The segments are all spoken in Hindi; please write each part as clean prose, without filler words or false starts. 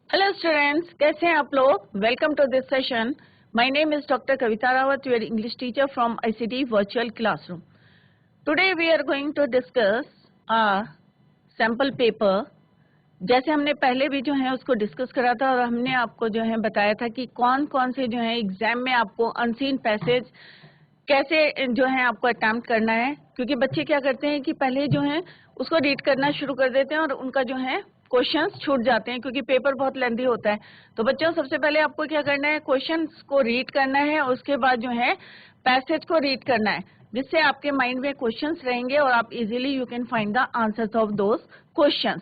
हेलो स्टूडेंट्स, कैसे हैं आप लोग। Welcome to this session. My name is doctor Kavita Rawat, your English teacher from ICT virtual classroom. Today we are going to discuss a sample paper. जैसे हमने पहले भी जो है उसको डिस्कस करा था और हमने आपको जो है बताया था कि कौन कौन से जो है एग्जाम में आपको अनसीन पैसेज कैसे जो है आपको अटेम्प्ट करना है। क्योंकि बच्चे क्या करते हैं कि पहले जो है उसको रीड करना शुरू कर देते हैं और उनका जो है क्वेश्चंस छूट जाते हैं क्योंकि पेपर बहुत लेंथी होता है। तो बच्चों, सबसे पहले आपको क्या करना है, क्वेश्चंस को रीड करना है और उसके बाद जो है पैसेज को रीड करना है, जिससे आपके माइंड में क्वेश्चंस रहेंगे और आप easily you can find the answers of those questions.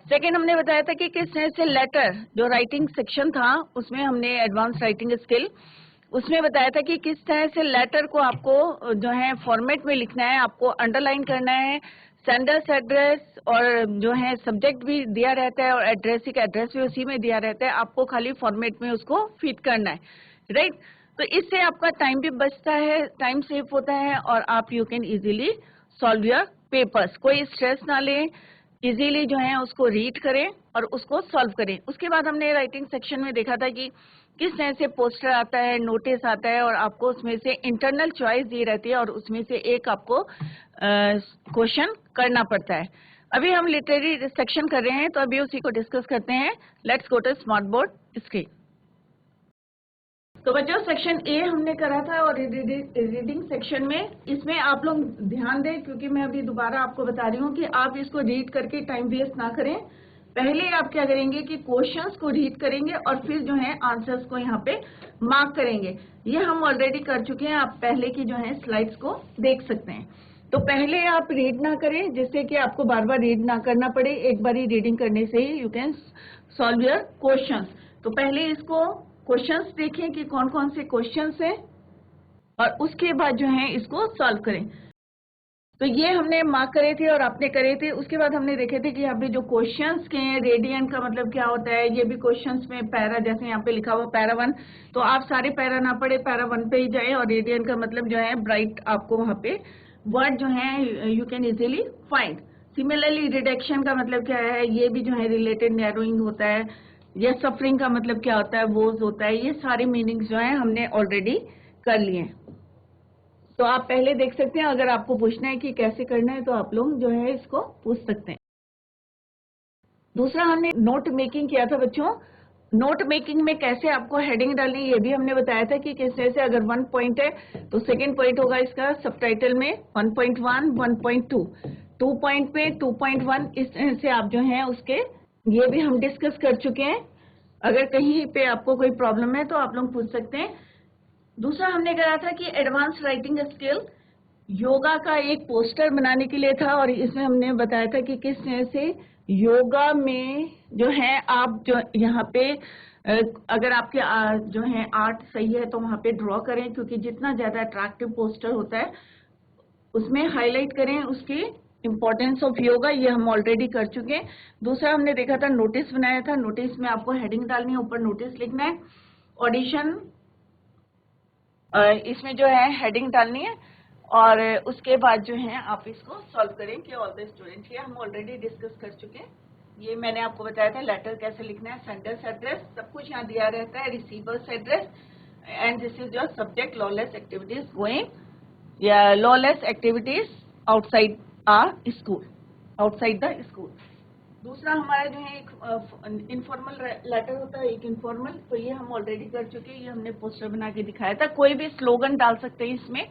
Second, हमने बताया था कि किस तरह से लेटर, जो राइटिंग सेक्शन था उसमें हमने एडवांस राइटिंग स्किल, उसमें बताया था कि किस तरह से लेटर को आपको जो है फॉर्मेट में लिखना है, आपको अंडरलाइन करना है। सेंडर्स एड्रेस और जो है सब्जेक्ट भी दिया रहता है और एड्रेसिक एड्रेस भी उसी में दिया रहता है, आपको खाली फॉर्मेट में उसको फिट करना है, राइट। तो इससे आपका टाइम भी बचता है, टाइम सेव होता है और आप you can easily solve your papers. कोई स्ट्रेस ना लें, इजीली जो है उसको रीड करें और उसको सॉल्व करें। उसके बाद हमने राइटिंग सेक्शन में देखा था कि किस तरह से पोस्टर आता है, नोटिस आता है और आपको उसमें से इंटरनल चॉइस दी रहती है और उसमें से एक आपको क्वेश्चन करना पड़ता है। अभी हम लिटरेरी सेक्शन कर रहे हैं तो अभी उसी को डिस्कस करते हैं। Let's go to smart board screen. तो बच्चों, सेक्शन ए हमने करा था और रीडिंग सेक्शन में इसमें आप लोग ध्यान दें, क्योंकि मैं अभी दोबारा आपको बता रही हूँ कि आप इसको रीड करके टाइम वेस्ट ना करें। पहले आप क्या करेंगे कि क्वेश्चंस को रीड करेंगे और फिर जो है आंसर्स को यहाँ पे मार्क करेंगे। ये हम ऑलरेडी कर चुके हैं, आप पहले की जो है स्लाइड्स को देख सकते हैं। तो पहले आप रीड ना करें, जिससे कि आपको बार बार रीड ना करना पड़े, एक बार ही रीडिंग करने से ही you can solve your questions. तो पहले इसको क्वेश्चंस देखें कि कौन कौन से क्वेश्चंस हैं और उसके बाद जो है इसको सॉल्व करें। तो ये हमने मार्क करे थे और आपने करे थे। उसके बाद हमने देखे थे कि यहाँ पे जो क्वेश्चंस के हैं, रेडियंट का मतलब क्या होता है, ये भी क्वेश्चंस में पैरा, जैसे यहाँ पे लिखा हुआ पैरा 1, तो आप सारे पैरा ना पढ़े, पैरा 1 पे ही जाए। और रेडियंट का मतलब जो है ब्राइट, आपको वहाँ पे वर्ड जो है you can easily find. Similarly reduction का मतलब क्या है, ये भी जो है रिलेटेड नैरोइंग होता है। या सफरिंग का मतलब क्या होता है, वोज होता है। ये सारे मीनिंग्स जो है हमने ऑलरेडी कर लिए हैं। तो आप पहले देख सकते हैं, अगर आपको पूछना है कि कैसे करना है तो आप लोग जो है इसको पूछ सकते हैं। दूसरा, हमने नोट मेकिंग किया था बच्चों। नोट मेकिंग में कैसे आपको हेडिंग डालनी है ये भी हमने बताया था कि किस तरह से, अगर 1 पॉइंट है तो सेकंड पॉइंट होगा इसका सबटाइटल में 1.1, 1.2, 2 पॉइंट में 2.1, इस तरह से आप जो है उसके, ये भी हम डिस्कस कर चुके हैं। अगर कहीं पे आपको कोई प्रॉब्लम है तो आप लोग पूछ सकते हैं। दूसरा हमने कहा था कि एडवांस राइटिंग स्किल योगा का एक पोस्टर बनाने के लिए था और इसमें हमने बताया था कि किस तरह से योगा में जो है आप जो यहाँ पे अगर आपके जो है आर्ट सही है तो वहाँ पे ड्रॉ करें, क्योंकि जितना ज्यादा अट्रैक्टिव पोस्टर होता है उसमें हाईलाइट करें उसकी इम्पोर्टेंस ऑफ योगा। ये हम ऑलरेडी कर चुके हैं। दूसरा हमने देखा था नोटिस बनाया था। नोटिस में आपको हेडिंग डालनी है, ऊपर नोटिस लिखना है। ऑडिशन, इसमें जो है हेडिंग डालनी है और उसके बाद जो है आप इसको सॉल्व करें कि ऑल द स्टूडेंट, ये हम ऑलरेडी डिस्कस कर चुके हैं। ये मैंने आपको बताया था लेटर कैसे लिखना है, सेंडर्स एड्रेस, सब कुछ यहाँ दिया रहता है, receiver's address, and this is your subject, lawless activities going या lawless activities outside our school, outside the school. दूसरा हमारा जो है एक इनफॉर्मल लेटर होता है, एक इनफॉर्मल, तो ये हम ऑलरेडी कर चुके हैं। ये हमने पोस्टर बना के दिखाया था। कोई भी स्लोगन डाल सकते हैं इसमें,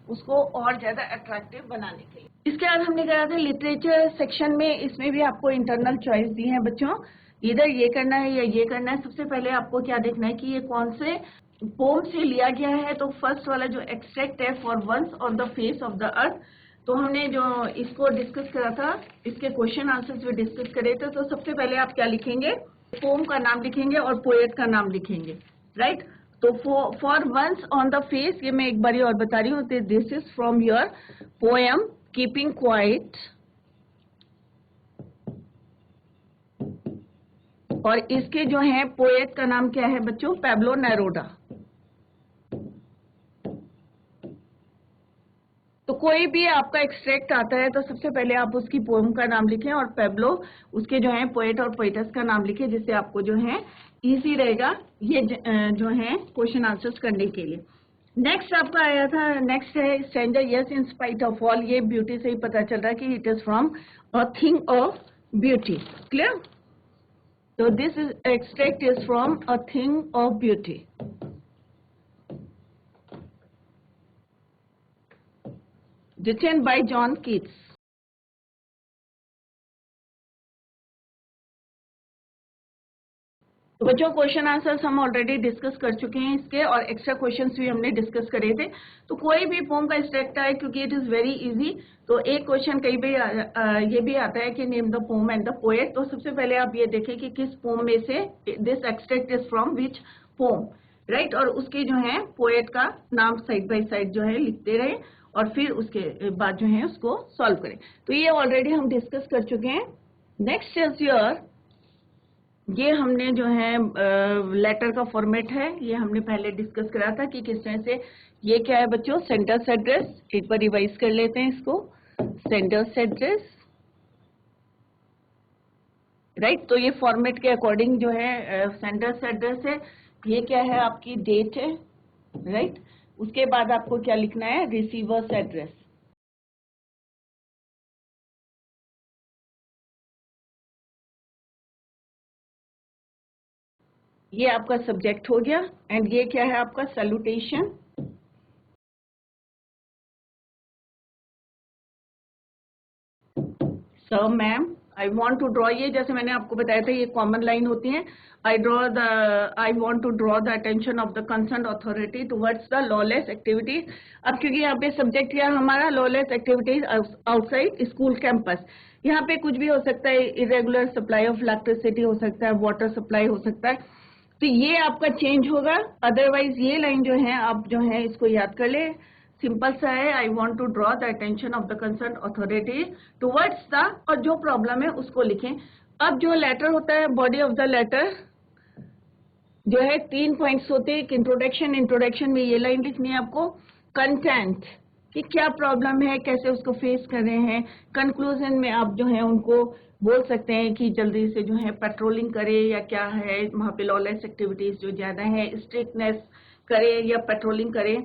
उसको और ज्यादा अट्रैक्टिव बनाने के लिए। इसके बाद हमने कहा था लिटरेचर सेक्शन में, इसमें भी आपको इंटरनल चॉइस दी है बच्चों, इधर ये करना है या ये करना है। सबसे पहले आपको क्या देखना है कि ये कौन से पोम से लिया गया है। तो फर्स्ट वाला जो एक्सट्रैक्ट है, for once on the face of the earth, तो हमने जो इसको डिस्कस करा था, इसके क्वेश्चन आंसर्स भी डिस्कस करे थे। तो सबसे पहले आप क्या लिखेंगे, पोम का नाम लिखेंगे और पोएट का नाम लिखेंगे, राइट। तो for once on the face, ये मैं एक बारी और बता रही हूँ, this is from your poem keeping quiet, और इसके जो है पोएट का नाम क्या है बच्चों, पैब्लो नेरूदा। तो कोई भी आपका एक्सट्रैक्ट आता है तो सबसे पहले आप उसकी पोएम का नाम लिखें और पेब्लो उसके जो है पोएट और पोएटस का नाम लिखें, जिससे आपको जो है इजी रहेगा ये जो है क्वेश्चन आंसर्स करने के लिए। नेक्स्ट आपका आया था, नेक्स्ट है stranger yes in spite of all. ये ब्यूटी से ही पता चल रहा है कि it is from a thing of beauty. Clear? तो this is extract is from a thing of beauty. written by John Keats। तो बच्चों क्वेश्चन आंसर्स हम ऑलरेडी डिस्कस कर चुके हैं इसके, और एक्स्ट्रा क्वेश्चंस भी हमने डिस्कस करे थे। तो कोई भी पोम का एक्सट्रैक्ट आए, क्योंकि इट इज वेरी इजी, तो एक क्वेश्चन कई बार ये भी आता है कि name the pome and the poet. तो सबसे पहले आप ये देखें कि किस पोम में से this extract is from which poem, right, और उसकी जो है पोएट का नाम साइड बाय साइड जो है लिखते रहे और फिर उसके बाद जो है उसको सॉल्व करें। तो ये ऑलरेडी हम डिस्कस कर चुके हैं। नेक्स्ट इज योर, ये हमने जो है लेटर का फॉर्मेट है, ये हमने पहले डिस्कस करा था कि किस तरह से। ये क्या है बच्चों? Sender's address. एक बार रिवाइज कर लेते हैं इसको। Sender's address, right. तो ये फॉर्मेट के अकॉर्डिंग जो है सेंडर्स एड्रेस है। ये क्या है? आपकी डेट है, राइट। उसके बाद आपको क्या लिखना है? Receiver's address. ये आपका सब्जेक्ट हो गया, एंड ये क्या है आपका? Salutation. Sir, ma'am, I want to draw, ये जैसे मैंने आपको बताया था ये कॉमन लाइन होती है। I want to draw the attention of the concern authority towards the lawless activities. अब क्योंकि यहाँ पे सब्जेक्ट क्या हमारा? Lawless activities outside school campus. यहाँ पे कुछ भी हो सकता है, इरेगुलर सप्लाई ऑफ इलेक्ट्रिसिटी हो सकता है, वाटर सप्लाई हो सकता है, तो ये आपका चेंज होगा। अदरवाइज ये लाइन जो है आप जो है इसको याद कर ले, सिंपल सा है। I want to draw the attention of the concern authority towards the, और जो प्रॉब्लम है उसको लिखें। अब जो लेटर होता है, बॉडी ऑफ द लेटर जो है 3 पॉइंट्स होते हैं। इंट्रोडक्शन, इंट्रोडक्शन में ये लाइन लिखनी है आपको। कंटेंट, कि क्या प्रॉब्लम है, कैसे उसको फेस कर रहे हैं। कंक्लूजन में आप जो है उनको बोल सकते हैं कि जल्दी से जो है पेट्रोलिंग करे, या क्या है वहाँ पे लॉलेस एक्टिविटीज जो ज्यादा है, स्ट्रिक्टनेस करे या पेट्रोलिंग करे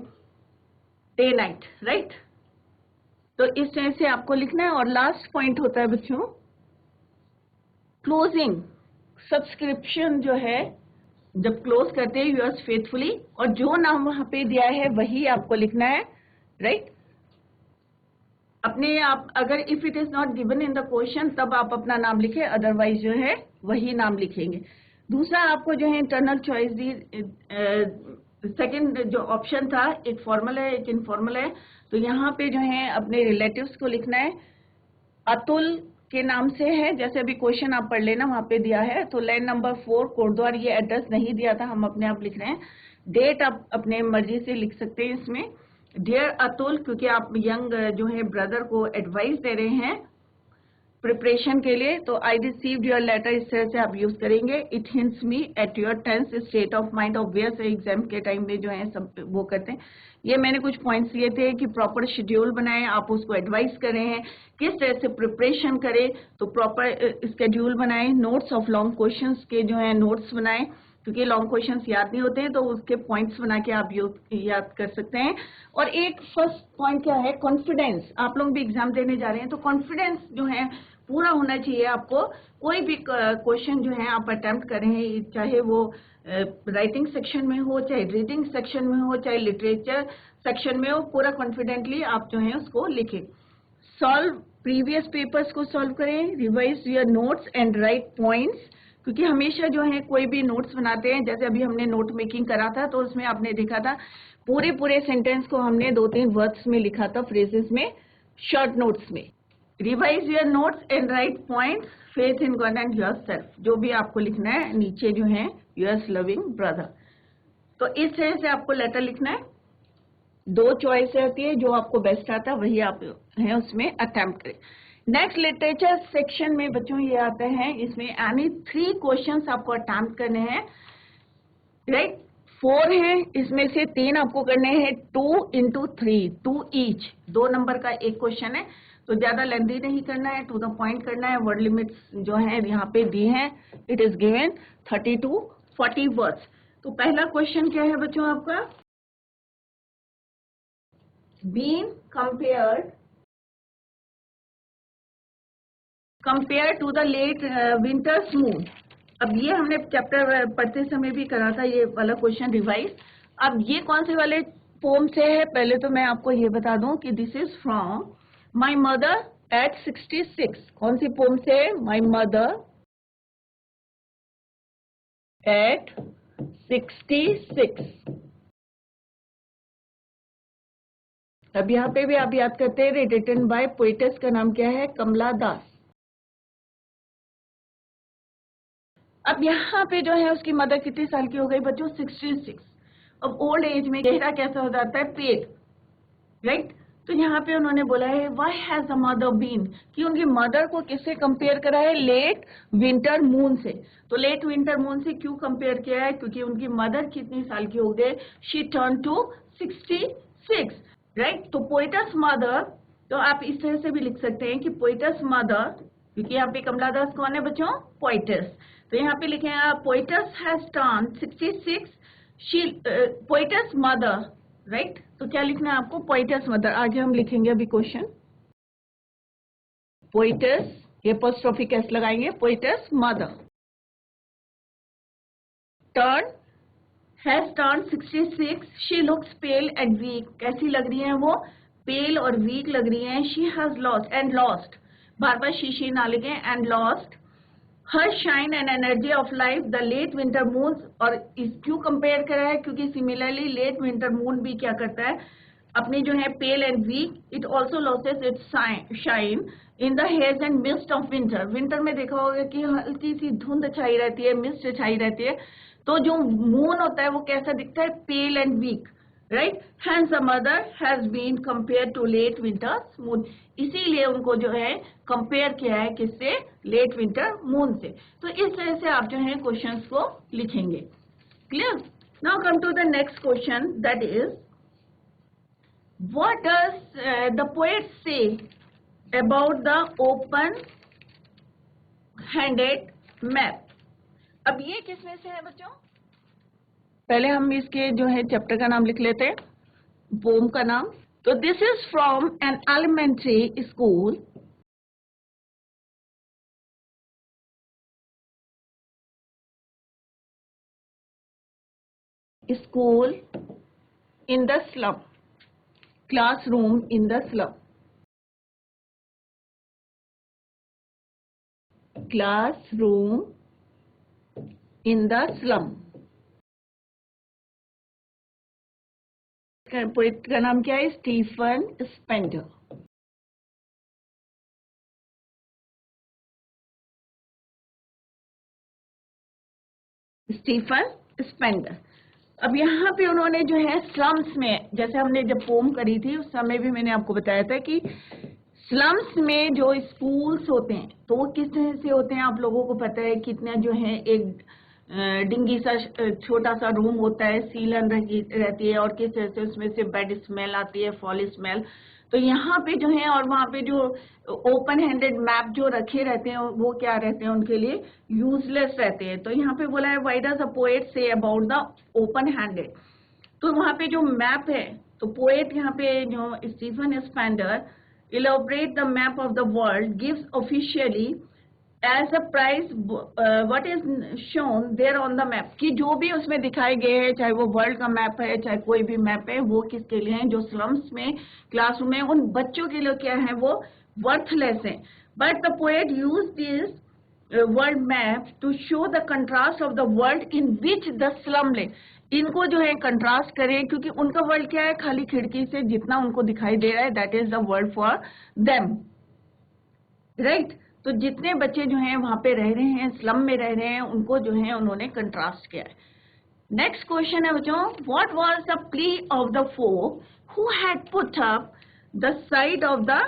डे नाइट, राइट। तो इस तरह से आपको लिखना है। और लास्ट पॉइंट होता है बच्चों क्लोजिंग। सब्सक्रिप्शन जो है जब क्लोज करते हैं यूअर्स फेथफुली, और जो नाम वहां पे दिया है वही आपको लिखना है, राइट। अपने आप अगर if it is not given in the question तब आप अपना नाम लिखें, अदरवाइज जो है वही नाम लिखेंगे। दूसरा आपको जो है इंटरनल चॉइस दी, सेकंड जो ऑप्शन था, एक फॉर्मल है एक इनफॉर्मल है। तो यहाँ पे जो है अपने रिलेटिव्स को लिखना है। अतुल के नाम से है, जैसे अभी क्वेश्चन आप पढ़ लेना वहां पे दिया है। तो लैंड नंबर 4 कोटद्वार, ये एड्रेस नहीं दिया था, हम अपने आप लिख रहे हैं। डेट आप अपने मर्जी से लिख सकते हैं इसमें। डियर अतुल, क्योंकि आप यंग जो है ब्रदर को एडवाइस दे रहे हैं प्रिपरेशन के लिए, तो आई रिसीव्ड योर लेटर इस तरह से आप यूज करेंगे। It hints me at your tense state of mind. Obvious exam के टाइम में जो है सब वो करते हैं। ये मैंने कुछ पॉइंट्स लिए थे कि प्रॉपर शेड्यूल बनाएं, आप उसको एडवाइस कर रहे हैं किस तरह से प्रिपरेशन करें, तो प्रॉपर स्केड्यूल बनाएं। नोट्स ऑफ लॉन्ग क्वेश्चंस के जो है नोट्स बनाएं, क्योंकि लॉन्ग क्वेश्चंस याद नहीं होते हैं, तो उसके पॉइंट्स बना के आप याद कर सकते हैं। और एक फर्स्ट पॉइंट क्या है? कॉन्फिडेंस। आप लोग भी एग्जाम देने जा रहे हैं तो कॉन्फिडेंस जो है पूरा होना चाहिए आपको। कोई भी क्वेश्चन जो है आप अटेम्प्ट कर रहे हैं, चाहे वो राइटिंग सेक्शन में हो, चाहे रीडिंग सेक्शन में हो, चाहे लिटरेचर सेक्शन में हो, पूरा कॉन्फिडेंटली आप जो है उसको लिखें। सॉल्व प्रीवियस पेपर्स को सॉल्व करें। Revise your notes and right points, क्योंकि हमेशा जो है कोई भी नोट्स बनाते हैं, जैसे अभी हमने नोट मेकिंग करा था तो उसमें आपने देखा था पूरे सेंटेंस को हमने 2-3 वर्ड्स में लिखा था, फ्रेजेस में, शॉर्ट नोट्स में। Revise your notes and right points. Faith in God and yourself, जो भी आपको लिखना है नीचे जो है योर्स लविंग ब्रदर। तो इस तरह से आपको लेटर लिखना है। 2 चॉइस होती है, जो आपको बेस्ट आता है वही आप है उसमें अटेम्प्ट करें। नेक्स्ट लिटरेचर सेक्शन में बच्चों ये आते हैं, इसमें एनी 3 क्वेश्चंस आपको अटेम्प्ट करने हैं, राइट। 4 हैं, इसमें से 3 आपको करने हैं 2 into 3, 2 ईच, 2 नंबर का एक क्वेश्चन है, तो ज्यादा लेंथी नहीं करना है, टू द पॉइंट करना है। वर्ड लिमिट्स जो है यहाँ पे दी हैं, it is given 30 to 40 words. तो पहला क्वेश्चन क्या है बच्चों आपका, been compare to the late winter's moon. अब ये हमने चैप्टर पढ़ते समय भी करा था, ये वाला क्वेश्चन रिवाइज। अब ये कौन से वाले पोम से है, पहले तो मैं आपको ये बता दूं कि this is from my mother at 66। कौन सी पोम से, माई मदर एट 66। अब यहाँ पे भी आप याद करते हैं, रिटन बाय पोइटेस का नाम क्या है, कमला दास। अब यहाँ पे जो है उसकी मदर कितने साल की हो गई बच्चों, 66। अब ओल्ड एज में चेहरा कैसा हो जाता है, पेल, राइट। तो यहाँ पे उन्होंने बोला है why has a mother been, कि उनकी मदर को किससे कंपेयर करा है, लेट विंटर मून से। तो लेट विंटर मून से क्यों कंपेयर किया है, क्योंकि उनकी मदर कितनी साल की हो गई, शी टर्न टू 66, राइट। तो पोइटस मदर, तो आप इस तरह से भी लिख सकते हैं कि पोइटस मदर, क्योंकि यहाँ पे कमला दास कौन है बच्चों, पोइटस। तो यहाँ पे लिखे आप poet's has turn 66, she poet's mother, right. तो क्या लिखना है आपको, पोइटस मदर। आगे हम लिखेंगे अभी क्वेश्चन, पोइटस, ये एपोस्ट्रोफी कैसे लगाएंगे, poet's mother turn has turn 66, she looks pale and weak, कैसी लग रही है वो, पेल और वीक लग रही है। She has lost and lost, बार बार शी ना लिखे, and lost her shine and energy of life the late winter moon. और इस क्यों कंपेयर करा है, क्योंकि सिमिलरली लेट विंटर मून भी क्या करता है, अपनी जो है pale and weak, it also loses its shine in the hairs and mist of winter. Winter में देखा होगा कि हल्की सी धुंध छाई रहती है, मिस्ट छाई रहती है, तो जो मून होता है वो कैसा दिखता है, pale and weak, right. Hence the mother has been compare to late winter moon, इसीलिए उनको जो है कंपेयर किया है किससे, लेट विंटर मून से। तो इस तरह से आप जो है क्वेश्चंस को लिखेंगे, clear. Now come to the next question, that is what does the poet say about the open handed map. अब ये किसमें से है बच्चों, पहले हम इसके जो है चैप्टर का नाम लिख लेते हैं, पोम का नाम। तो this is from an elementary school in the slum, classroom in the slum, classroom in the slum। Poet का नाम क्या है, स्टीफन स्पेंडर। Stephen Spender. अब यहाँ पे उन्होंने जो है स्लम्स में, जैसे हमने जब पोम करी थी उस समय भी मैंने आपको बताया था कि स्लम्स में जो स्कूल्स होते हैं तो वो किस तरह से होते हैं, आप लोगों को पता है, कितना जो है एक डिंगी सा छोटा सा रूम होता है, सीलन रहती है, और किस तरह से उसमें से बैड स्मेल आती है, फॉल स्मेल। तो यहाँ पे जो है, और वहाँ पे जो ओपन हैंडेड मैप जो रखे रहते हैं वो क्या रहते हैं, उनके लिए यूजलेस रहते हैं। तो यहाँ पे बोला है why does a poet say about the open handed. तो वहाँ पे जो मैप है, तो पोएट यहाँ पे जो Stephen Spender elaborate the map of the world, gives officially as a prize what is shown there on the map, कि जो भी उसमें दिखाए गए हैं, चाहे वो वर्ल्ड का मैप है चाहे कोई भी मैप है, वो किसके लिए है, जो स्लम्स में क्लासरूम में उन बच्चों के लिए क्या है, वो वर्थलेस है। But the poet use this world map to show the contrast of the world in which the slum lay, इनको जो है कंट्रास्ट करें, क्योंकि उनका वर्ल्ड क्या है, खाली खिड़की से जितना उनको दिखाई दे रहा है that is the world for them, right. तो जितने बच्चे जो हैं वहां पे रह रहे हैं, स्लम में रह रहे हैं, उनको जो है उन्होंने कंट्रास्ट किया है। नेक्स्ट क्वेश्चन है बच्चों, what was the plea of the folk who had put up the side of the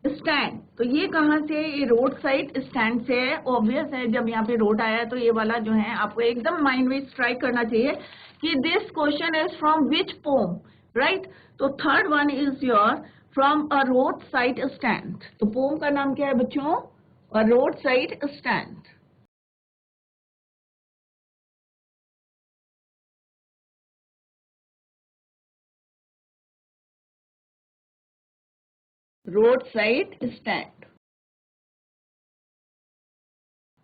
stand, तो ये कहाँ से, ये रोड साइड स्टैंड से है। ऑब्वियस है, जब यहाँ पे रोड आया तो ये वाला जो है आपको एकदम माइंड में स्ट्राइक करना चाहिए कि this question is from which poem, right. तो third one is your from a road side stand. तो पोम का नाम क्या है बच्चों, a road side stand. Road side stand,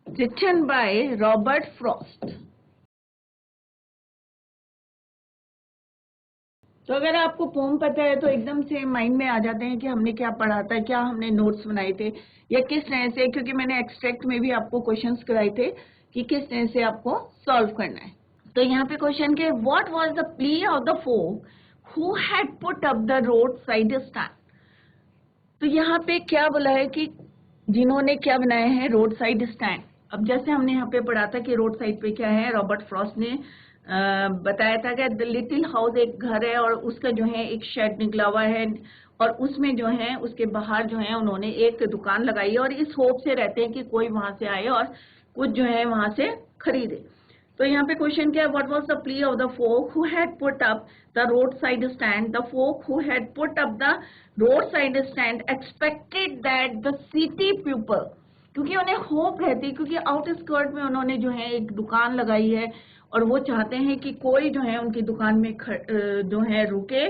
written by Robert Frost। तो अगर आपको पोम पता है तो एकदम से माइंड में आ जाते हैं कि हमने क्या पढ़ा था, क्या हमने नोट्स बनाए थे, या किस तरह से, क्योंकि मैंने एक्सट्रैक्ट में भी आपको क्वेश्चंस कराए थे कि किस तरह से आपको सॉल्व करना है। तो यहाँ पे क्वेश्चन के what was the plea of the folk who had put up the road side stand. तो यहाँ पे क्या बोला है कि जिन्होंने क्या बनाया है, रोड साइड स्टैंड। अब जैसे हमने यहाँ पे पढ़ा था कि रोड साइड पे क्या है, रॉबर्ट फ्रॉस्ट ने बताया था कि द लिटिल हाउस एक घर है और उसका जो है एक शेड निकला हुआ है और उसमें जो है उसके बाहर जो है उन्होंने एक दुकान लगाई है और इस होप से रहते हैं कि कोई वहां से आए और कुछ जो है वहां से खरीदे। तो यहाँ पे क्वेश्चन क्या है, what was the plea of the folk who had put up the road side stand. The folk who had put up the road side stand expected that the city people, क्योंकि उन्हें होप रहती है, क्योंकि आउटस्कर्ट में उन्होंने जो है एक दुकान लगाई है और वो चाहते हैं कि कोई जो है उनकी दुकान में जो है रुके,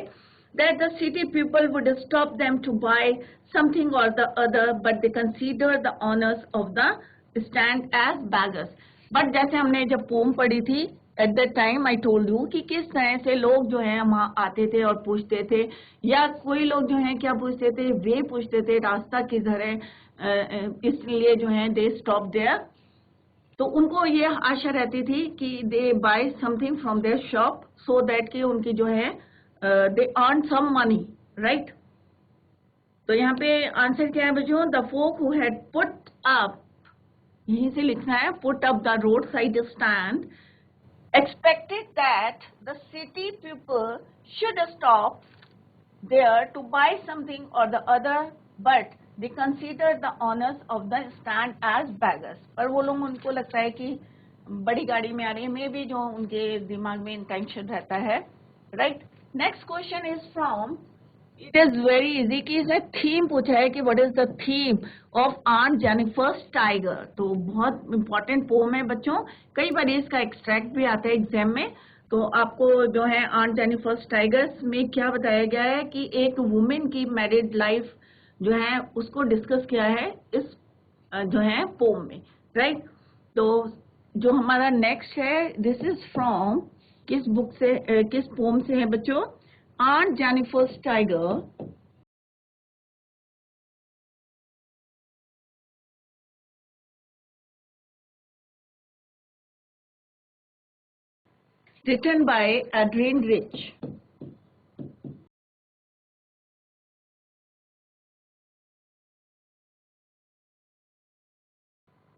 that the city people would stop them to buy something or the other, but they consider the owners of the stand as beggars। But जैसे हमने जब पोम पढ़ी थी at that time I told you कि किस तरह से लोग जो है वहां आते थे और पूछते थे, या कोई लोग जो है क्या पूछते थे, वे पूछते थे रास्ता किधर है, इसलिए जो है दे स्टॉप देयर। तो उनको ये आशा रहती थी कि they buy something from their shop so that कि उनकी जो है they earn some money, right. तो यहाँ पे आंसर क्या है बच्चों, the folk who had put up, यहीं से लिखना है, put up the road side stand expected that the city people should stop there to buy something or the other, but they consider the owners of the stand as beggars। पर वो लोग, उनको लगता है कि बड़ी गाड़ी में आ रही है, मे बी जो उनके दिमाग में इंटेंशन रहता है, right. Next question is from, it is very easy कि इसने थीम पूछा है कि what is the theme of on Jennifer's tiger. तो बहुत इंपॉर्टेंट पोम है बच्चों, कई बार इसका एक्सट्रैक्ट भी आता है एग्जाम में। तो आपको जो है ऑन जेनिफर्स टाइगर्स में क्या बताया गया है कि एक वुमेन की मैरिड लाइफ जो है उसको डिस्कस किया है इस जो है पोम में, राइट। तो जो हमारा नेक्स्ट है, दिस इज फ्रॉम किस बुक से, किस पोम से है बच्चों, Aunt Jennifer's Tiger, written by Adrienne Rich।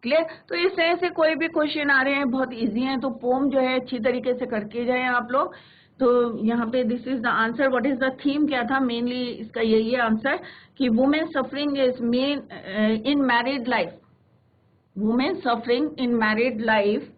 Clear. तो इस तरह से कोई भी क्वेश्चन आ रहे हैं बहुत इजी हैं, तो पोम जो है अच्छी तरीके से करके जाए आप लोग। तो यहाँ पे this is the answer, what is the theme क्या था, मेनली इसका यही है आंसर कि women suffering is main in married life, women suffering in married life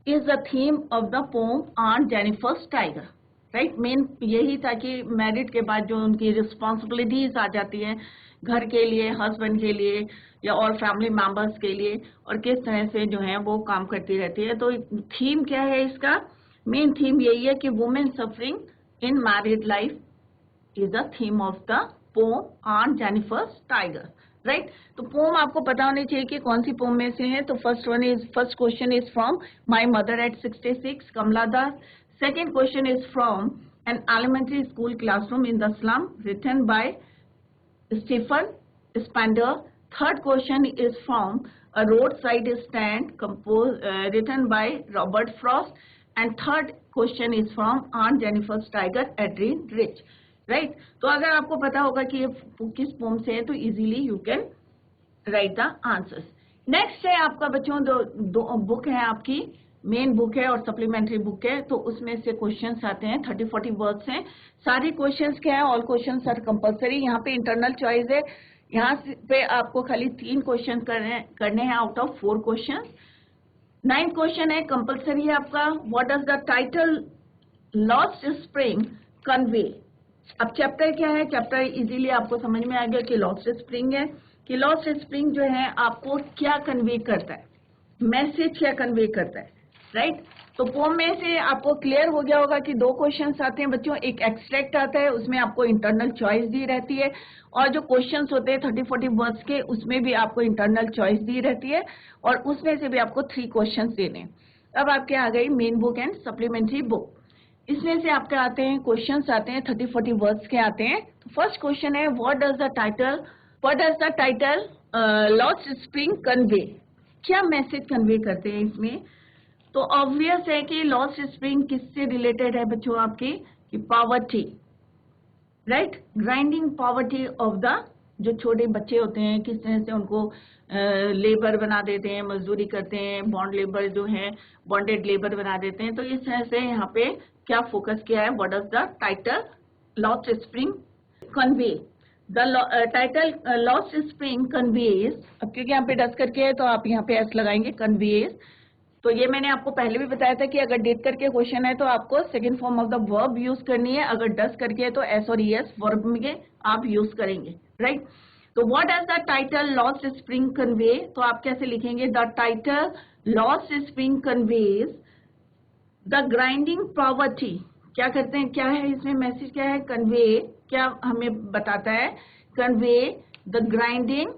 is the theme of the pome on Jennifer's tiger, right. Main यही था कि मैरिड के बाद जो उनकी रिस्पॉन्सिबिलिटीज आ जाती हैं घर के लिए, हस्बैंड के लिए या और फैमिली मेंबर्स के लिए, और किस तरह से जो है वो काम करती रहती है। तो थीम क्या है इसका, मेन थीम यही है कि women suffering in married life is the theme of the pome on Jennifer's tiger, right. तो पोम आपको पता होनी चाहिए कि कौन सी पोम में से है। तो first question is from my mother at 66 Kamala Das. Second question is from an elementary school classroom in the slum, written by Stephen Spender। Third question is from a roadside stand written by Robert Frost। And third question is from Aunt Jennifer's Tiger, Adrienne Rich, right। तो अगर आपको पता होगा कि ये किस पोम से है तो easily you can write the answers. Next है आपका बच्चों दो बुक है आपकी, मेन बुक है और सप्लीमेंट्री बुक है। तो उसमें से क्वेश्चंस आते हैं, 30-40 वर्ड्स हैं। सारी क्वेश्चंस क्या है, ऑल क्वेश्चंस आर कंपलसरी। यहाँ पे इंटरनल चॉइस है यहाँ पे आपको खाली 3 क्वेश्चन करने हैं out of 4 question. 9th question है कंपल्सरी है आपका, what does the title lost spring convey. अब चैप्टर क्या है, चैप्टर इजीली आपको समझ में आ गया कि लॉस्ट स्प्रिंग है, कि लॉस्ट स्प्रिंग जो है आपको क्या कन्वे करता है, मैसेज क्या कन्वे करता है, राइट। तो पोम में से आपको क्लियर हो गया होगा कि 2 क्वेश्चंस आते हैं बच्चों, एक एक्सट्रैक्ट आता है, उसमें आपको इंटरनल चॉइस दी रहती है, और जो क्वेश्चंस होते हैं 30-40 वर्ड्स के, उसमें भी आपको इंटरनल चॉइस दी रहती है, और उसमें से भी आपको 3 क्वेश्चंस देने। अब आपके आ गई main book and supplementary book. इसमें से आपके आते हैं क्वेश्चंस आते हैं 30-40 वर्ड्स के आते हैं। तो फर्स्ट क्वेश्चन है what does the title lost spring convey, क्या मैसेज कन्वे करते हैं इसमें। तो ऑब्वियस है कि लॉस्ट स्प्रिंग किससे रिलेटेड है बच्चों आपकी, कि poverty, right, grinding poverty of the, जो छोटे बच्चे होते हैं किस तरह से उनको लेबर बना देते हैं, मजदूरी करते हैं, बॉन्ड लेबर जो है बॉन्डेड लेबर बना देते हैं। तो इस तरह से यहाँ पे क्या फोकस किया है, what does the title lost spring convey. The title lost spring conveys, अब क्योंकि यहाँ पे डस करके है तो आप यहाँ पे एस लगाएंगे, कन्वेज। तो ये मैंने आपको पहले भी बताया था कि अगर डेट करके क्वेश्चन है तो आपको second form of the verb use करनी है, अगर डस करके है तो एस और ईएस वर्ब में आप यूज करेंगे, राइट। तो what does the title lost spring convey, तो आप कैसे लिखेंगे, the title lost spring conveys the grinding poverty, क्या करते हैं, क्या है इसमें मैसेज, क्या है, कन्वे, क्या हमें बताता है, कन्वे द ग्राइंडिंग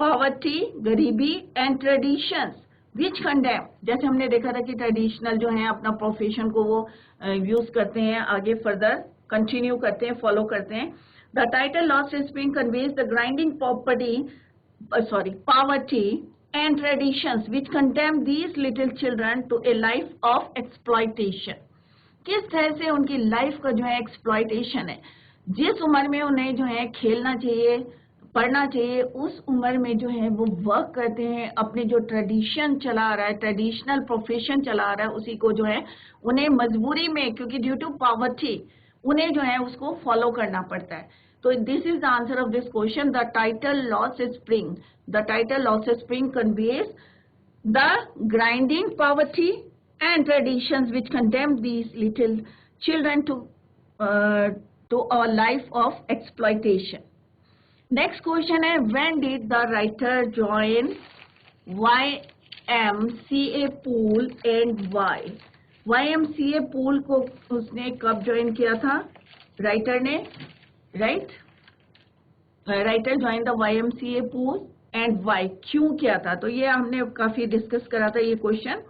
पॉवर्टी, गरीबी, एंड ट्रेडिशंस विच कंडेम, जैसे हमने देखा था कि ट्रेडिशनल जो है अपना प्रोफेशन को वो यूज करते हैं, आगे फर्दर कंटिन्यू करते हैं, फॉलो करते हैं। The title lost spring conveys the grinding poverty and traditions which condemn these little children to a life of exploitation, किस तरह से उनकी लाइफ का जो है एक्सप्लॉयटेशन है, जिस उम्र में उन्हें जो है खेलना चाहिए, पढ़ना चाहिए, उस उम्र में जो है वो वर्क करते हैं, अपने जो ट्रेडिशन चला आ रहा है, ट्रेडिशनल प्रोफेशन चला आ रहा है, उसी को जो है उन्हें मजबूरी में, क्योंकि ड्यू टू पॉवर्टी उन्हें जो है उसको फॉलो करना पड़ता है। तो this is the answer of this question, the title lost spring, the title lost spring conveys the grinding poverty and traditions which condemn these little children to a life of exploitation. Next question है, when did the writer join YMCA pool and why? YMCA pool को उसने कब ज्वाइन किया था, राइटर ने, right, writer join the YMCA pool and why, क्यों किया था। तो ये हमने काफी डिस्कस करा था ये क्वेश्चन।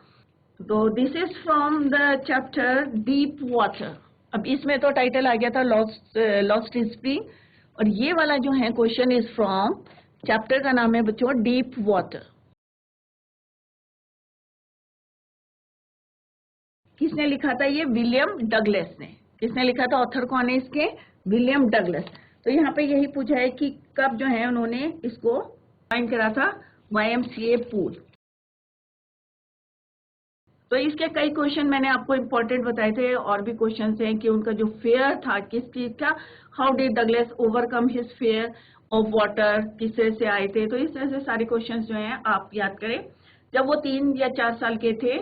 तो this is from the chapter deep water. अब इसमें तो टाइटल आ गया था लॉस्ट स्प्रिंग, और ये वाला जो है क्वेश्चन इज फ्रॉम, चैप्टर का नाम है बच्चों डीप वाटर। किसने लिखा था ये, विलियम डगलस ने। किसने लिखा था, ऑथर कौन है इसके, विलियम डगलस। तो यहाँ पे यही पूछा है कि कब जो है उन्होंने इसको ज्वाइन करा था, YMCA पूल। तो इसके कई क्वेश्चन मैंने आपको इंपॉर्टेंट बताए थे, और भी क्वेश्चंस हैं कि उनका जो फेयर था किस चीज का, how did Douglas overcome his fair of water, किस तरह से आए थे। तो इस तरह से सारे क्वेश्चंस जो हैं आप याद करें। जब वो 3 या 4 साल के थे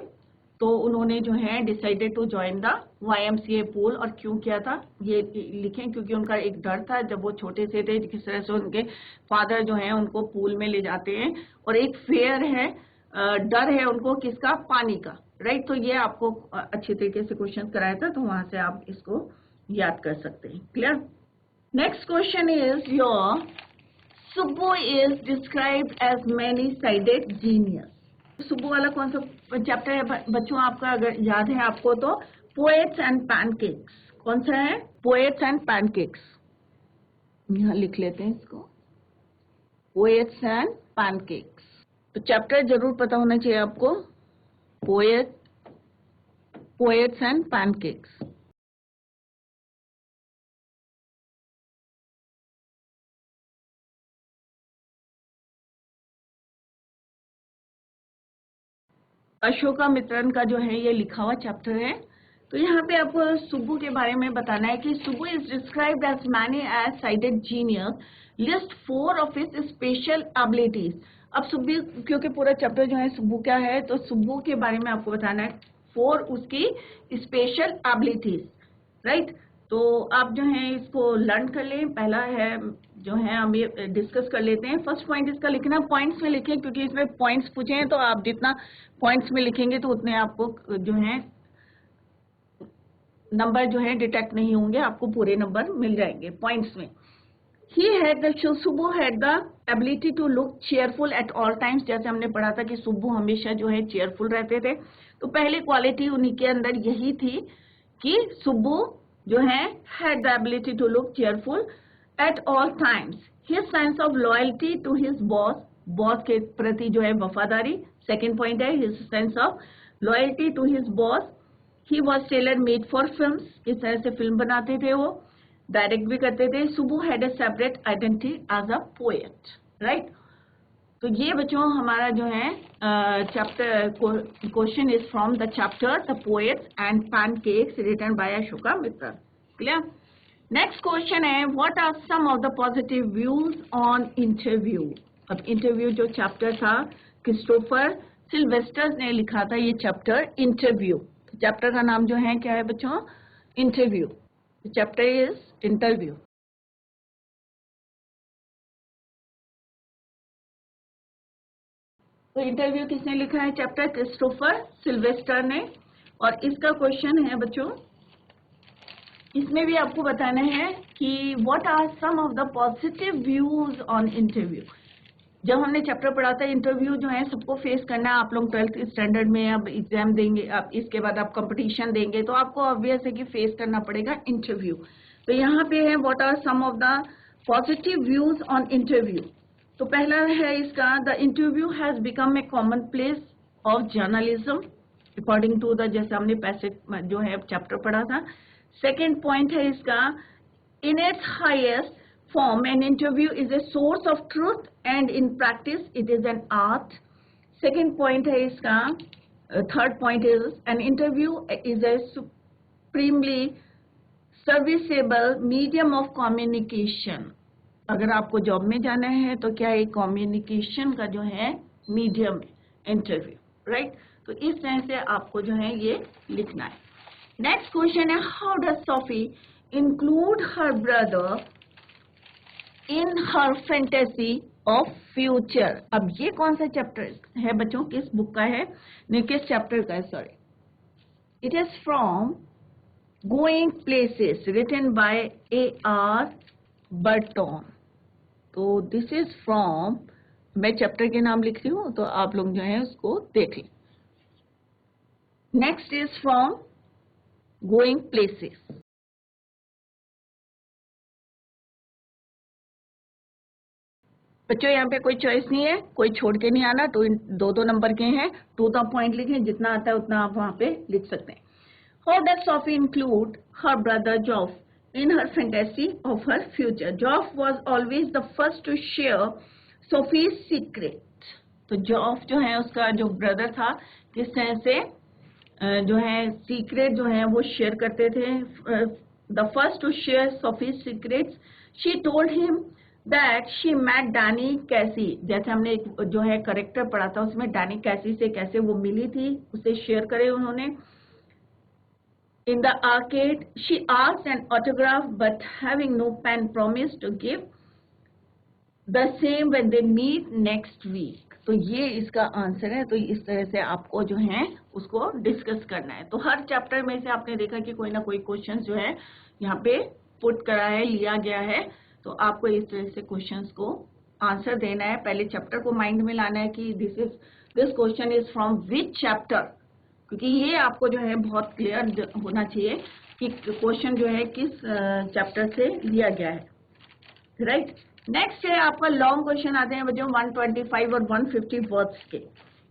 तो उन्होंने जो है decided to join the YMCA pool, और क्यों किया था ये लिखें, क्योंकि उनका एक डर था जब वो छोटे से थे, किस तरह से उनके फादर जो है उनको पूल में ले जाते हैं, और एक फेयर है, डर है उनको किसका, पानी का, राइट। तो ये आपको अच्छे तरीके से क्वेश्चन कराया था, तो वहां से आप इसको याद कर सकते हैं, clear. Next question is your, Subbu is described as many sided genius. Subbu वाला कौन सा चैप्टर है बच्चों आपका, अगर याद है आपको तो, पोएट्स एंड पैनकेक्स। कौन सा है, पोएट्स एंड पैनकेक्स। यहाँ लिख लेते हैं इसको, पोएट्स एंड पैनकेक्स। तो चैप्टर जरूर पता होना चाहिए आपको, poets and pancakes. Ashoka Mitran का जो है ये लिखा हुआ चैप्टर है, तो यहाँ पे आपको सुब्बू के बारे में बताना है कि Subbu is described as many as sited genius, list 4 of his special abilities. अब सुब्बू, क्योंकि पूरा चैप्टर जो है सुब्बू क्या है, तो सुब्बू के बारे में आपको बताना है 4 उसकी स्पेशल एबिलिटीज, राइट। तो आप जो है इसको लर्न कर लें। पहला है जो है हम ये डिस्कस कर लेते हैं। फर्स्ट पॉइंट इसका लिखना पॉइंट्स में लिखें, क्योंकि इसमें पॉइंट्स पूछे हैं, तो आप जितना पॉइंट्स में लिखेंगे तो उतने आपको जो है नंबर जो है डिटेक्ट नहीं होंगे, आपको पूरे नंबर मिल जाएंगे पॉइंट्स में। Subbu had the ability to look cheerful at all times. जैसे हमने पढ़ा था कि सुब्बू हमेशा जो है चेयरफुल रहते थे, तो पहली क्वालिटी उन्हीं के अंदर यही थी कि सुब्बू जो है had the ability to look cheerful at all times. His sense of loyalty to his boss, boss के प्रति जो है वफादारी। सेकेंड पॉइंट है his sense of loyalty to his boss. He was tailor made for film, इस तरह से फिल्म बनाते थे वो, डायरेक्ट भी करते थे। Subbu had a separate identity as a poet, right. तो ये बच्चों हमारा जो है chapter question is from the chapter the poets and pancakes written by Ashoka Mittal. Clear. Next question है what are some of the positive views on interview. अब इंटरव्यू जो चैप्टर था, क्रिस्टोफर सिल्वेस्टर ने लिखा था ये चैप्टर इंटरव्यू। चैप्टर का नाम जो है क्या है बच्चों, इंटरव्यू। Chapter is interview. तो इंटरव्यू किसने लिखा है चैप्टर, क्रिस्टोफर सिल्वेस्टर ने। और इसका क्वेश्चन है बच्चों, इसमें भी आपको बताना है कि what are some of the positive views on interview. जब हमने चैप्टर पढ़ा था इंटरव्यू जो है सबको फेस करना है। आप लोग 12th स्टैंडर्ड में अब एग्जाम देंगे, अब इसके बाद आप कंपटीशन देंगे, तो आपको ऑब्वियस है कि फेस करना पड़ेगा इंटरव्यू। तो यहाँ पे है what are some of the positive views on interview. तो पहला है इसका, the interview has become a common place of journalism according to the, जैसे हमने पैसेज जो है चैप्टर पढ़ा था। सेकेंड पॉइंट है इसका, in its highest form an interview is a source of truth and in practice it is an art. Second point है इसका, third point is an interview is a supremely serviceable medium of communication. अगर आपको जॉब में जाना है तो क्या एक कम्युनिकेशन का जो है मीडियम है इंटरव्यू, राइट। तो इस तरह से आपको जो है ये लिखना है। नेक्स्ट क्वेश्चन है how does Sophie include her brother in her fantasy of future। अब ये कौन सा चैप्टर है बच्चों, किस बुक का है, नहीं किस चैप्टर का है, sorry. It is from going places written by A.R. Barton. तो दिस इज फ्रॉम, मैं चैप्टर के नाम लिख रही हूँ तो आप लोग जो है उसको देख लें। Next is from going places. बच्चों यहाँ पे कोई चॉइस नहीं है, कोई छोड़ के नहीं आना। तो दो दो नंबर के हैं, 2 का पॉइंट लिखें, जितना आता है उतना आप वहां पे लिख सकते हैं। How does Sophie include her brother Geoff in her fantasy of her future. Geoff was always the first to share Sophie's secret. तो जॉफ जो है उसका जो ब्रदर था, किस तरह से जो है सीक्रेट जो है वो शेयर करते थे। The first to share Sophie's secrets, she told him that she met Danny Casey. जैसे हमने एक जो है करेक्टर पढ़ा था उसमें डैनी कैसी से कैसे वो मिली थी, उसे शेयर करे उन्होंने। In the arcade she asked an autograph but having no pen promise to give the same when they meet next week. तो ये इसका आंसर है। तो इस तरह से आपको जो है उसको डिस्कस करना है। तो हर चैप्टर में से आपने देखा कि कोई ना कोई क्वेश्चन जो है यहाँ पे पुट करा है, लिया गया है। तो आपको इस तरह से क्वेश्चंस को आंसर देना है। पहले चैप्टर को माइंड में लाना है कि this question is from which chapter, क्योंकि ये आपको जो है बहुत क्लियर होना चाहिए कि क्वेश्चन जो है किस चैप्टर से लिया गया है, राइट। नेक्स्ट है आपका लॉन्ग क्वेश्चन आते हैं बच्चों 125 और 150 वर्ड्स के,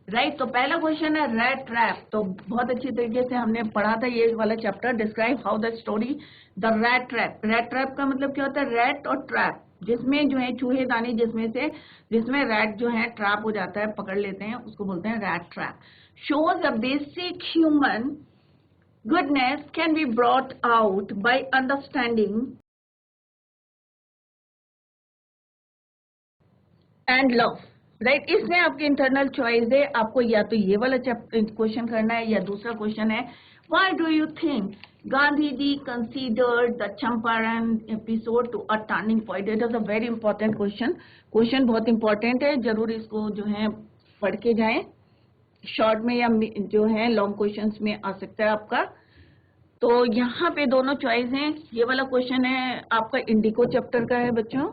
राइट। तो पहला क्वेश्चन है रैट ट्रैप। तो बहुत अच्छी तरीके से हमने पढ़ा था ये वाला chapter, describe how the story the rat trap. Rat trap का मतलब क्या होता है, रैट और ट्रैप, जिसमें जो है चूहेदानी जिसमें रैट जो है ट्रैप हो जाता है, पकड़ लेते हैं, उसको बोलते हैं rat trap. Shows a basic human goodness can be brought out by understanding and love. Right, इसमें आपकी इंटरनल चॉइस है, आपको या तो ये वाला क्वेश्चन करना है या दूसरा क्वेश्चन है, why do you think Gandhi ji considered the Champaran episode to a turning point? It is a very important question, question बहुत इंपॉर्टेंट है, जरूर इसको जो है पढ़ के जाएं, शॉर्ट में या जो है लॉन्ग क्वेश्चंस में आ सकता है आपका। तो यहाँ पे दोनों चॉइस हैं, ये वाला क्वेश्चन है आपका इंडिको चैप्टर का है बच्चों,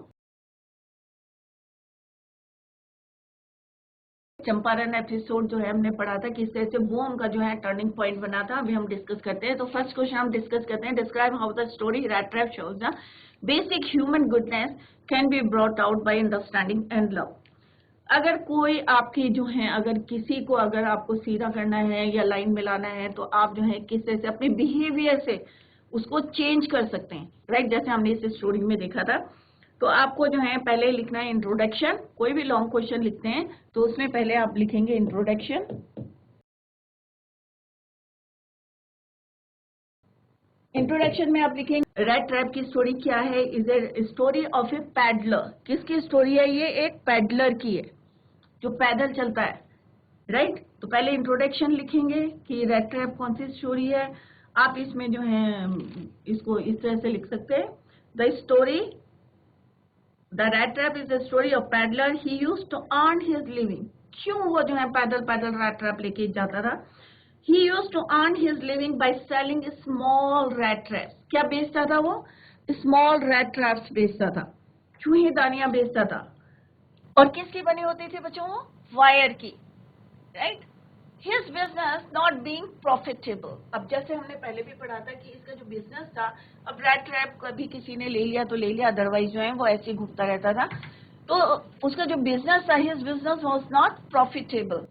चंपारण एपिसोड जो है हमने पढ़ा था किस तरह से वो उनका जो है टर्निंग पॉइंट बना था, अभी हम डिस्कस करते हैं। तो फर्स्ट क्वेश्चन हम डिस्कस करते हैं, describe how the story rat trap shows the basic human goodness can be brought out by understanding and love. अगर कोई आपकी जो है, अगर किसी को अगर आपको सीधा करना है या लाइन मिलाना है, तो आप जो है किस तरह से अपने बिहेवियर से उसको चेंज कर सकते हैं, राइट? जैसे हमने इस स्टोरी में देखा था। तो आपको जो है पहले लिखना है इंट्रोडक्शन, कोई भी लॉन्ग क्वेश्चन लिखते हैं तो उसमें पहले आप लिखेंगे इंट्रोडक्शन। इंट्रोडक्शन में आप लिखेंगे रैट ट्रैप की स्टोरी क्या है, is a story of A peddler. किसकी स्टोरी है ये? एक पैडलर की है जो पैदल चलता है, राइट? तो पहले इंट्रोडक्शन लिखेंगे कि रैट ट्रैप कौन सी स्टोरी है। आप इसमें जो है इसको इस तरह से लिख सकते हैं, the story The rat trap is the story of peddler. He used to earn his living. क्यों वो जो है पैदल पैदल rat trap लेके जाता था? He used to earn his living by selling small rat traps. क्या बेचता था वो? Small rat traps बेचता था, चूहेदानियां बेचता था। और किसकी बनी होती थी बच्चों? वायर की, right? His business not being profitable. अब जैसे हमने पहले भी पढ़ा था कि इसका जो बिजनेस था, अब रैट ट्रैप कभी किसी ने ले लिया तो ले लिया, अदरवाइज जो है वो ऐसे ही घूमता रहता था। तो उसका जो बिजनेस था, his business was not profitable,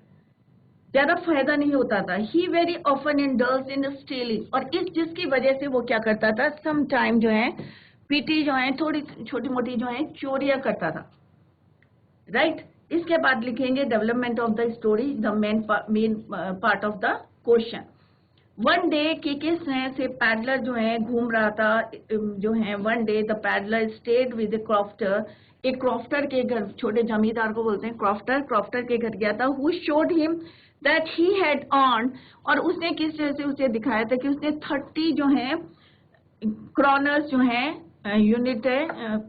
ज्यादा फायदा नहीं होता था। He very often indulged in stealing, और इस जिसकी वजह से वो क्या करता था, सम टाइम जो है पीटी जो है थोड़ी छोटी मोटी जो है चोरियां करता था, राइट? इसके बाद लिखेंगे development of the story, the main part of the question. One day कि किस तरह से पैडलर जो है घूम रहा था, जो है one day the peddler stayed with crofter, एक क्रॉफ्टर के घर, छोटे जमींदार को बोलते हैं क्रॉफ्टर, क्रॉफ्टर के घर गया था। Who showed him that he had earn, और उसने किस तरह से उसे दिखाया था कि उसने 30 जो है क्रॉनर्स जो है यूनिट है,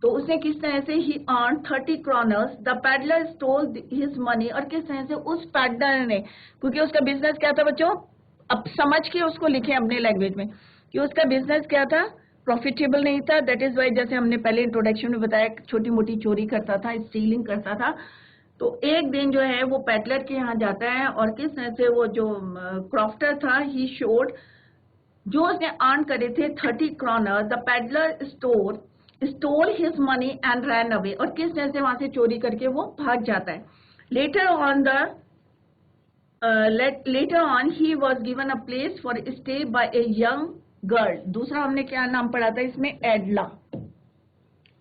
तो उसने किस तरह से he earn 30 kroners. The peddler stole his money, और किस तरह से उस पैडलर ने, क्योंकि उसका बिजनेस क्या था बच्चों, अब समझ के उसको लिखे अपने लैंग्वेज में कि उसका बिजनेस क्या था, प्रॉफिटेबल नहीं था। दैट इज वाई, जैसे हमने पहले इंट्रोडक्शन में बताया, छोटी मोटी चोरी करता था, स्टीलिंग करता था। तो एक दिन जो है वो पैडलर के यहाँ जाता है, और किस तरह से वो जो क्रॉफ्टर था, ही शोड, जो उसने अर्न करे थे 30 kroner, the peddler stole his money and ran away, और किस तरह से वहां से चोरी करके वो भाग जाता है। Later on he was given a place for stay by a young girl. दूसरा हमने क्या नाम पढ़ा था इसमें, एडला।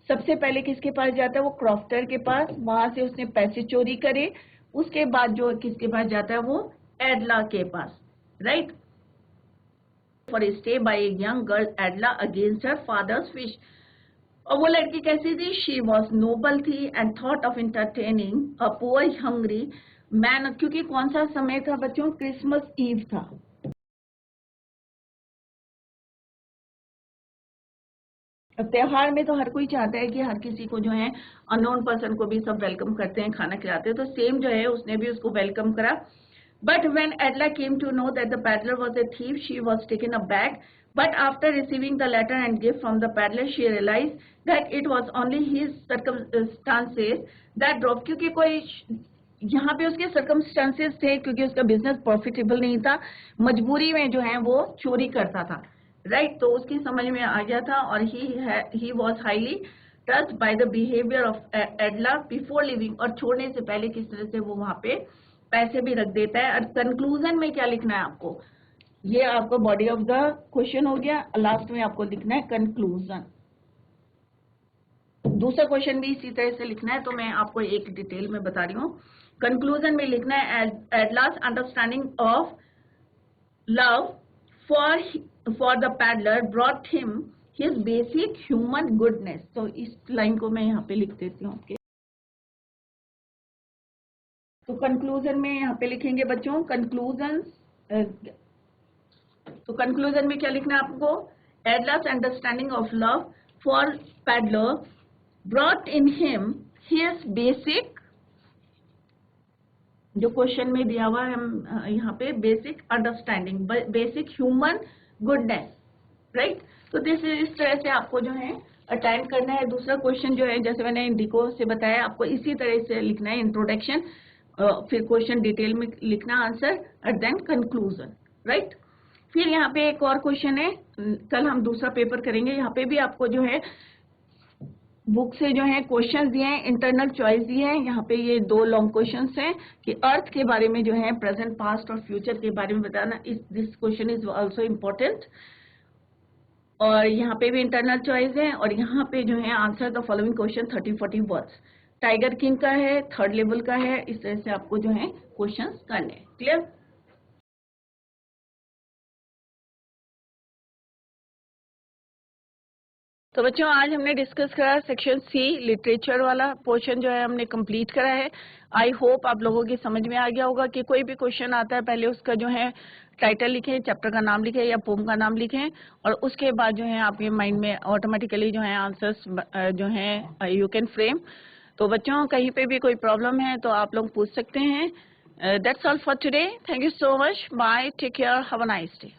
सबसे पहले किसके पास जाता है वो? क्रॉफ्टर के पास, वहां से उसने पैसे चोरी करे, उसके बाद जो किसके पास जाता है वो? एडला के पास, right? For stay by a young girl Edla against her father's wish. और वो लड़की कैसी थी? शी वॉज नोबल थी and thought of entertaining a poor hungry man. क्योंकि कौन सा समय था बच्चों? क्रिसमस ईव था। अब त्योहार में तो हर कोई चाहता है कि हर किसी को जो है अननोन पर्सन को भी सब वेलकम करते हैं, खाना खिलाते हैं, तो सेम जो है उसने भी उसको वेलकम करा। But when Edla came to know that the peddler was a thief, she was taken aback, but after receiving the letter and gift from the peddler, she realized that it was only his circumstances that drove, क्योंकि कोई यहाँ पे उसके circumstances थे, क्योंकि उसका बिजनेस प्रॉफिटेबल नहीं था, मजबूरी में जो है वो चोरी करता था, राइट? तो उसकी समझ में आ गया था, और he was highly touched by the behavior of Adla before leaving, और छोड़ने से पहले किस तरह से वो वहां पे पैसे भी रख देता है। और कंक्लूजन में क्या लिखना है आपको? ये आपका बॉडी ऑफ द क्वेश्चन हो गया, लास्ट में आपको लिखना है कंक्लूजन। दूसरा क्वेश्चन भी इसी तरह से लिखना है, तो मैं आपको एक डिटेल में बता रही हूँ। कंक्लूजन में लिखना है Edla's understanding of love for the peddler brought him his basic human goodness. तो इस लाइन को मैं यहाँ पे लिख देती हूँ आपके। तो कंक्लूजन में यहाँ पे लिखेंगे बच्चों कंक्लूजन। तो कंक्लूजन में क्या लिखना है आपको? Edla's understanding of love for peddler brought in him his basic, जो क्वेश्चन में दिया हुआ है हम यहाँ पे, basic understanding, basic human goodness, right. तो इस तरह से आपको जो है अटेंड करना है। दूसरा क्वेश्चन जो है, जैसे मैंने इंडिको से बताया, आपको इसी तरह से लिखना है, इंट्रोडक्शन, फिर क्वेश्चन डिटेल में लिखना answer, and then conclusion, right. फिर यहाँ पे एक और क्वेश्चन है, कल हम दूसरा पेपर करेंगे। यहाँ पे भी आपको जो है बुक से जो है क्वेश्चंस दिए हैं, इंटरनल चॉइस दी है। यहाँ पे ये 2 लॉन्ग क्वेश्चंस हैं कि अर्थ के बारे में जो है, प्रेजेंट, पास्ट और फ्यूचर के बारे में बताना। This question is also important. और यहाँ पे भी इंटरनल चॉइस है, और यहाँ पे जो है answer the following question 30-40 words. Tiger king का है, 3rd लेवल का है। इस तरह से आपको जो है क्वेश्चंस करने हैं। क्लियर? तो बच्चों आज हमने डिस्कस करा सेक्शन सी, लिटरेचर वाला पोर्शन जो है हमने कंप्लीट करा है। आई होप आप लोगों की समझ में आ गया होगा कि कोई भी क्वेश्चन आता है पहले उसका जो है टाइटल लिखें, चैप्टर का नाम लिखें या पोम का नाम लिखें, और उसके बाद जो है आपके माइंड में ऑटोमेटिकली जो है आंसर्स जो है यू कैन फ्रेम। तो बच्चों कहीं पे भी कोई प्रॉब्लम है तो आप लोग पूछ सकते हैं। That's all for today. Thank you so much. Bye, take care, have a nice day.